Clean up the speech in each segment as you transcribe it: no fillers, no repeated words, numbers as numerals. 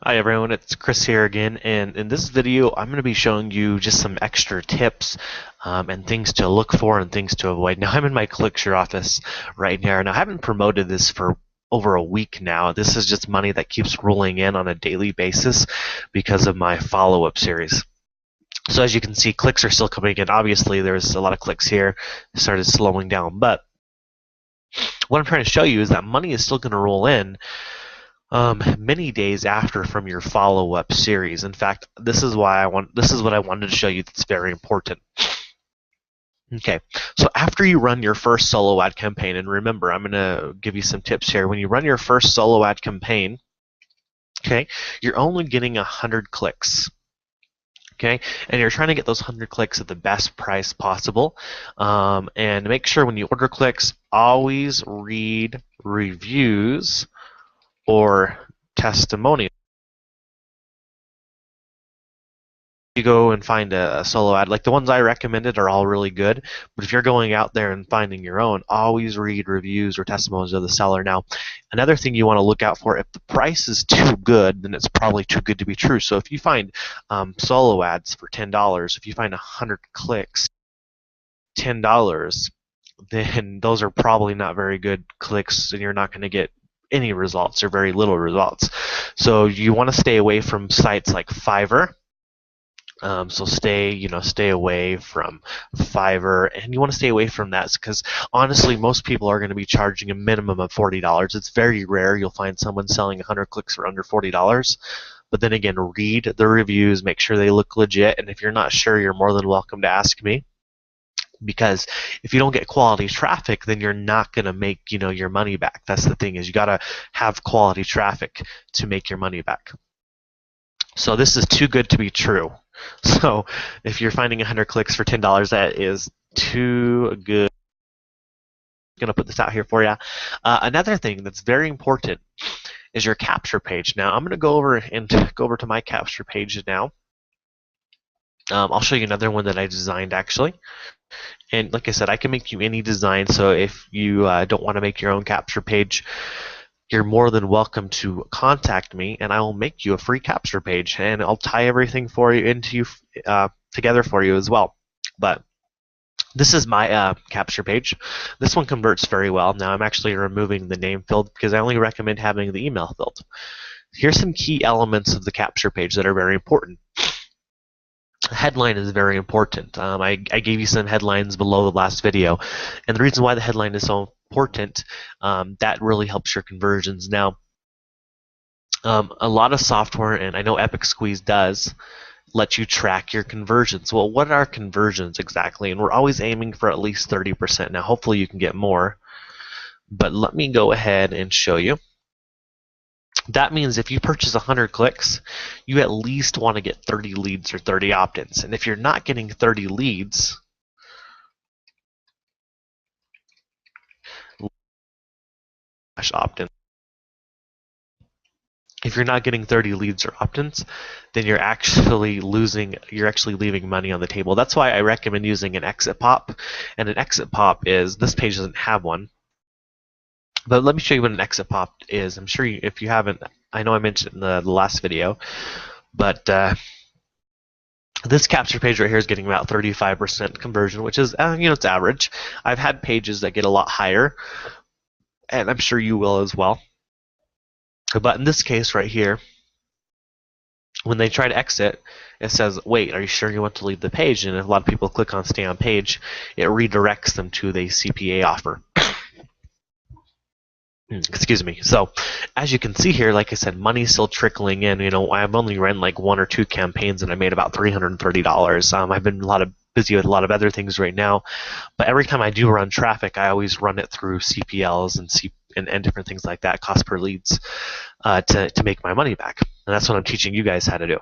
Hi everyone, it's Chris here again, and in this video I'm going to be showing you just some extra tips and things to look for and things to avoid. Now I'm in my ClickShare office right now, and I haven't promoted this for over a week now. This is just money that keeps rolling in on a daily basis because of my follow-up series. So as you can see, clicks are still coming in. Obviously there's a lot of clicks here. It started slowing down, but what I'm trying to show you is that money is still going to roll in many days after from your follow-up series. In fact, this is what I wanted to show you that's very important. Okay, so after you run your first solo ad campaign, and remember, I'm going to give you some tips here. When you run your first solo ad campaign, okay, you're only getting 100 clicks. Okay, and you're trying to get those 100 clicks at the best price possible. And make sure when you order clicks, always read reviews or testimonials. You go and find a solo ad, like the ones I recommended are all really good, but if you're going out there and finding your own, always read reviews or testimonials of the seller. Now, another thing you want to look out for, if the price is too good, then it's probably too good to be true. So if you find solo ads for $10, if you find 100 clicks, $10, then those are probably not very good clicks, and you're not going to get any results or very little results. So you want to stay away from sites like Fiverr. So stay away from Fiverr, and you want to stay away from that because honestly, most people are going to be charging a minimum of $40. It's very rare you'll find someone selling 100 clicks for under $40. But then again, read the reviews, make sure they look legit, and if you're not sure, you're more than welcome to ask me. Because if you don't get quality traffic, then you're not going to make your money back. That's the thing, is you got to have quality traffic to make your money back. So this is too good to be true. So if you're finding 100 clicks for $10, that is too good. I'm going to put this out here for you. Another thing that's very important is your capture page. Now I'm going to go over to my capture page now. I'll show you another one that I designed actually. And like I said, I can make you any design. So if you don't want to make your own capture page, you're more than welcome to contact me, and I will make you a free capture page, and I'll tie everything for you together for you as well. But this is my capture page. This one converts very well. Now I'm actually removing the name field because I only recommend having the email field. Here's some key elements of the capture page that are very important. The headline is very important. I gave you some headlines below the last video, and the reason why the headline is so important, that really helps your conversions. Now, a lot of software, and I know Epic Squeeze does, let you track your conversions. Well, what are conversions exactly? And we're always aiming for at least 30%. Now, hopefully you can get more, but let me go ahead and show you. That means if you purchase 100 clicks, you at least want to get 30 leads or 30 opt-ins. And if you're not getting 30 leads, opt-in. If you're not getting 30 leads or opt-ins, then you're actually leaving money on the table. That's why I recommend using an exit pop. And an exit pop is, this page doesn't have one, but let me show you what an exit pop is. I'm sure if you haven't, I know I mentioned it in the last video, but this capture page right here is getting about 35% conversion, which is, it's average. I've had pages that get a lot higher, and I'm sure you will as well. But in this case right here, when they try to exit, it says, wait, are you sure you want to leave the page? And if a lot of people click on stay on page, it redirects them to the CPA offer. Excuse me. So as you can see here, like I said, money's still trickling in. I've only run like 1 or 2 campaigns and I made about $330. I've been busy with a lot of other things right now, but every time I do run traffic, I always run it through CPLs and different things like that, cost per leads, to make my money back. And that's what I'm teaching you guys how to do.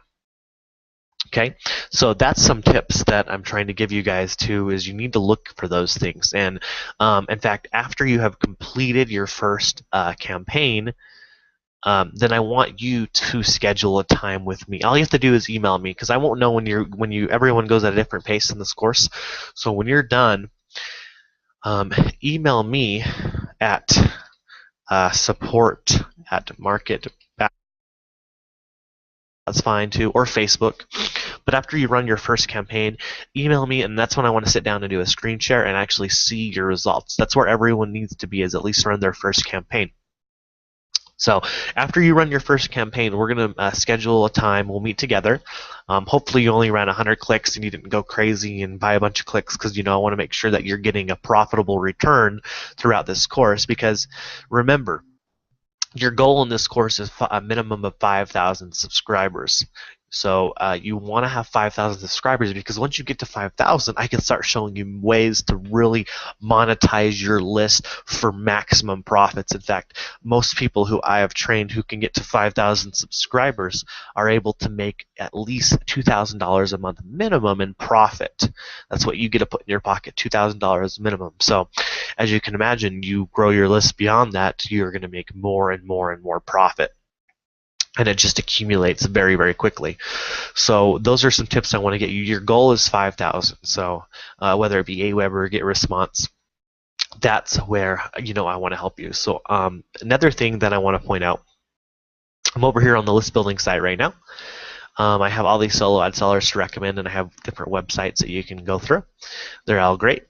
Okay, so that's some tips that I'm trying to give you guys too, is you need to look for those things. And in fact, after you have completed your first campaign, then I want you to schedule a time with me. All you have to do is email me, because I won't know everyone goes at a different pace in this course. So when you're done, email me at support@market that's fine too, or Facebook. But after you run your first campaign, email me, and that's when I want to sit down and do a screen share and actually see your results. That's where everyone needs to be, is at least run their first campaign. So after you run your first campaign, we're going to schedule a time. We'll meet together. Hopefully you only ran 100 clicks and you didn't go crazy and buy a bunch of clicks, because I want to make sure that you're getting a profitable return throughout this course. Because remember, your goal in this course is a minimum of 5,000 subscribers. So you want to have 5,000 subscribers, because once you get to 5,000, I can start showing you ways to really monetize your list for maximum profits. In fact, most people who I have trained who can get to 5,000 subscribers are able to make at least $2,000 a month minimum in profit. That's what you get to put in your pocket, $2,000 minimum. So as you can imagine, you grow your list beyond that, you're going to make more and more and more profit. And it just accumulates very, very quickly. So those are some tips I want to get you. Your goal is 5,000. So whether it be Aweber or GetResponse, that's where I want to help you. So another thing that I want to point out, I'm over here on the list building site right now. I have all these solo ad sellers to recommend, and I have different websites that you can go through. They're all great.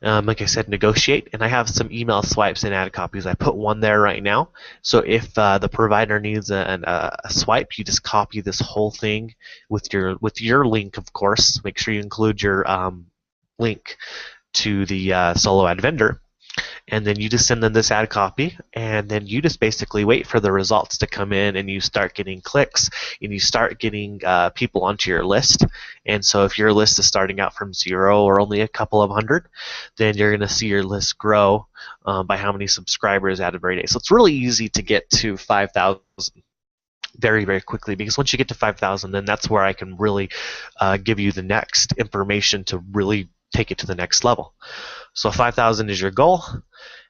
Like I said, negotiate, and I have some email swipes and ad copies. I put one there right now. So if the provider needs a swipe, you just copy this whole thing with your link, of course. Make sure you include your link to the solo ad vendor, and then you just send them this ad copy, and then you just basically wait for the results to come in, and you start getting clicks, and you start getting people onto your list. And so if your list is starting out from 0 or only a couple of hundred, then you're going to see your list grow by how many subscribers added every day. So it's really easy to get to 5,000 very, very quickly, because once you get to 5,000, then that's where I can really give you the next information to really take it to the next level. So 5,000 is your goal,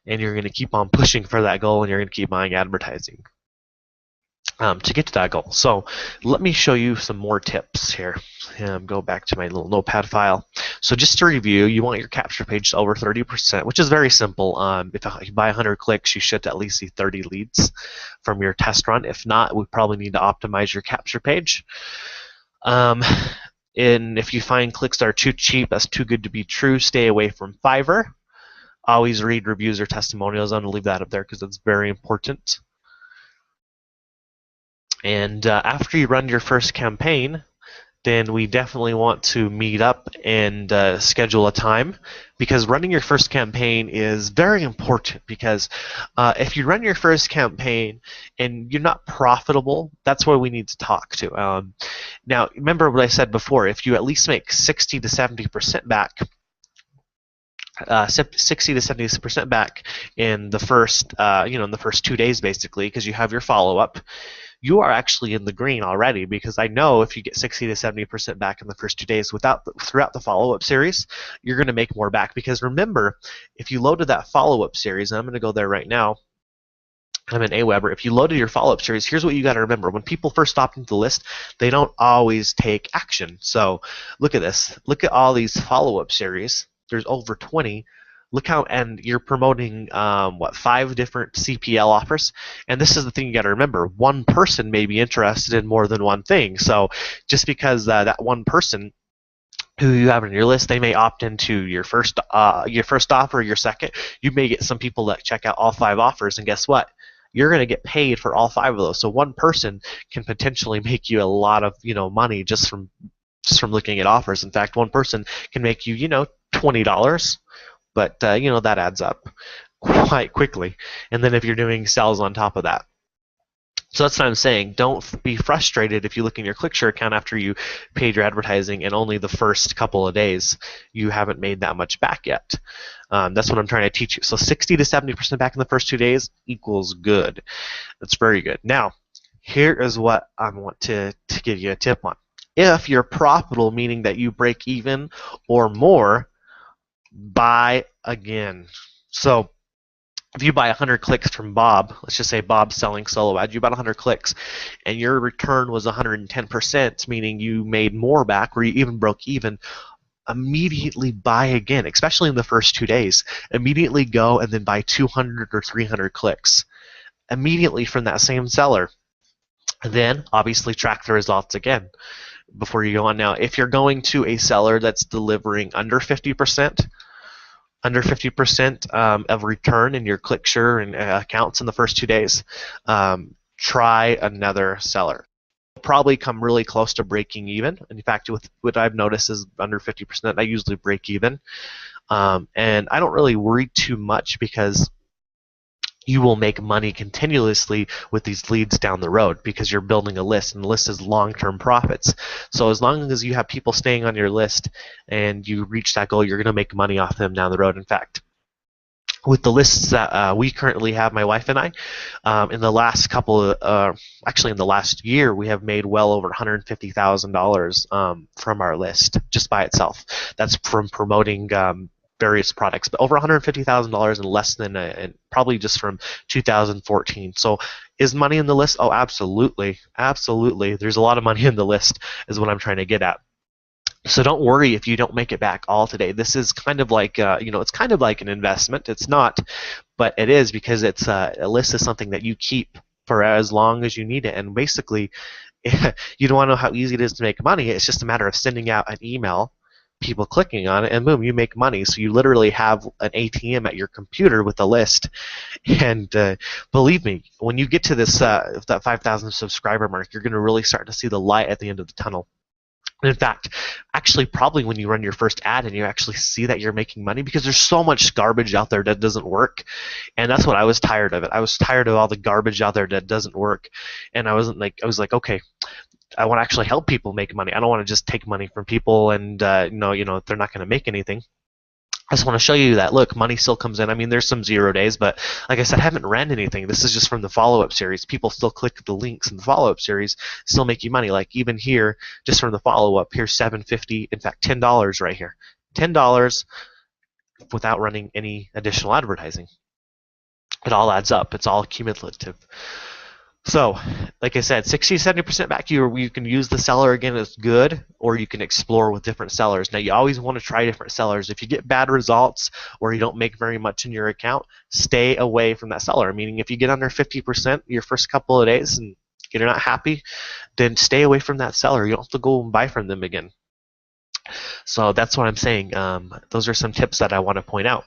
and you're going to keep on pushing for that goal, and you're going to keep buying advertising to get to that goal. So let me show you some more tips here. Go back to my little notepad file. So just to review, you want your capture page to over 30%, which is very simple. If you buy 100 clicks, you should at least see 30 leads from your test run. If not, we probably need to optimize your capture page. And if you find clicks that are too cheap, that's too good to be true, stay away from Fiverr. Always read reviews or testimonials. I'm going to leave that up there because it's very important. And after you run your first campaign, then we definitely want to meet up and schedule a time, because running your first campaign is very important. Because if you run your first campaign and you're not profitable, that's where we need to talk to. Now, remember what I said before. If you at least make 60 to 70% back, 60 to 70% back in the first, in the first 2 days, basically, because you have your follow-up, you are actually in the green already. Because I know if you get 60 to 70% back in the first 2 days throughout the follow-up series, you're going to make more back. Because remember, if you loaded that follow-up series, and I'm going to go there right now, I'm in Aweber. If you loaded your follow-up series, here's what you got to remember. When people first opt into the list, they don't always take action. So look at this. Look at all these follow-up series. There's over 20. Look how, and you're promoting 5 different CPL offers. And this is the thing you got to remember: one person may be interested in more than one thing. So just because that one person who you have on your list, they may opt into your first offer, your second. You may get some people that check out all 5 offers, and guess what? You're going to get paid for all 5 of those. So one person can potentially make you a lot of money just from looking at offers. In fact, one person can make you $20. But that adds up quite quickly. And then if you're doing sales on top of that. So that's what I'm saying. Don't be frustrated if you look in your ClickShare account after you paid your advertising and only the first couple of days you haven't made that much back yet. That's what I'm trying to teach you. So 60 to 70% back in the first 2 days equals good. That's very good. Now, here is what I want to give you a tip on. If you're profitable, meaning that you break even or more, buy again. So if you buy 100 clicks from Bob, let's just say Bob's selling solo ads, you bought 100 clicks and your return was 110%, meaning you made more back or you even broke even, immediately buy again, especially in the first 2 days. Immediately go and then buy 200 or 300 clicks immediately from that same seller. Then obviously track the results again before you go on. Now, if you're going to a seller that's delivering under 50% of return in your ClickSure and accounts in the first 2 days, try another seller. Probably come really close to breaking even. In fact, with what I've noticed is under 50%, I usually break even. And I don't really worry too much because you will make money continuously with these leads down the road because you're building a list, and the list is long-term profits. So as long as you have people staying on your list and you reach that goal, you're going to make money off them down the road. In fact, with the lists that we currently have, my wife and I, in the last actually in the last year, we have made well over $150,000 from our list just by itself. That's from promoting various products, but over $150,000 in less than probably just from 2014. So is money in the list? Oh, absolutely. Absolutely. There's a lot of money in the list is what I'm trying to get at. So don't worry if you don't make it back all today. This is kind of like, it's kind of like an investment. It's not, but it is because it's a list is something that you keep for as long as you need it. And basically, you don't want to know how easy it is to make money. It's just a matter of sending out an email, people clicking on it, and boom, you make money. So you literally have an ATM at your computer with a list. And believe me, when you get to this that 5,000 subscriber mark, you're going to really start to see the light at the end of the tunnel. In fact, actually, probably when you run your first ad and you actually see that you're making money, because there's so much garbage out there that doesn't work, and that's what I was tired of it. I was tired of all the garbage out there that doesn't work, and I was like, okay, I want to actually help people make money. I don't want to just take money from people and they're not going to make anything. I just want to show you that, look, money still comes in. I mean, there's some 0 days, but like I said, I haven't ran anything. This is just from the follow-up series. People still click the links in the follow-up series, still making money. Like even here, just from the follow-up, here's $7.50, in fact, $10 right here. $10 without running any additional advertising. It all adds up. It's all cumulative. So, like I said, 60-70% back. You can use the seller again as good, or you can explore with different sellers. Now, you always want to try different sellers. If you get bad results or you don't make very much in your account, stay away from that seller. Meaning, if you get under 50% your first couple of days and you're not happy, then stay away from that seller. You don't have to go and buy from them again. So that's what I'm saying. Those are some tips that I want to point out.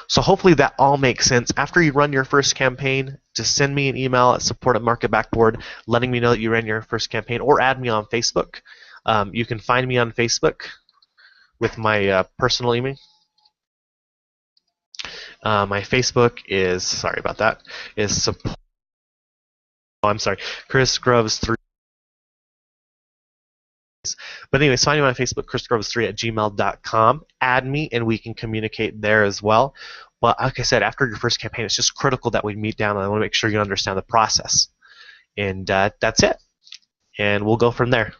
So hopefully that all makes sense. After you run your first campaign, just send me an email at support@marketbackboard letting me know that you ran your first campaign, or add me on Facebook. You can find me on Facebook with my personal email. My Facebook is, sorry about that, is support. Oh, I'm sorry, Chris Groves 3. But anyways, find me on Facebook, chrisgroves3@gmail.com. Add me, and we can communicate there as well. But like I said, after your first campaign, it's just critical that we meet down, and I want to make sure you understand the process. And that's it. And we'll go from there.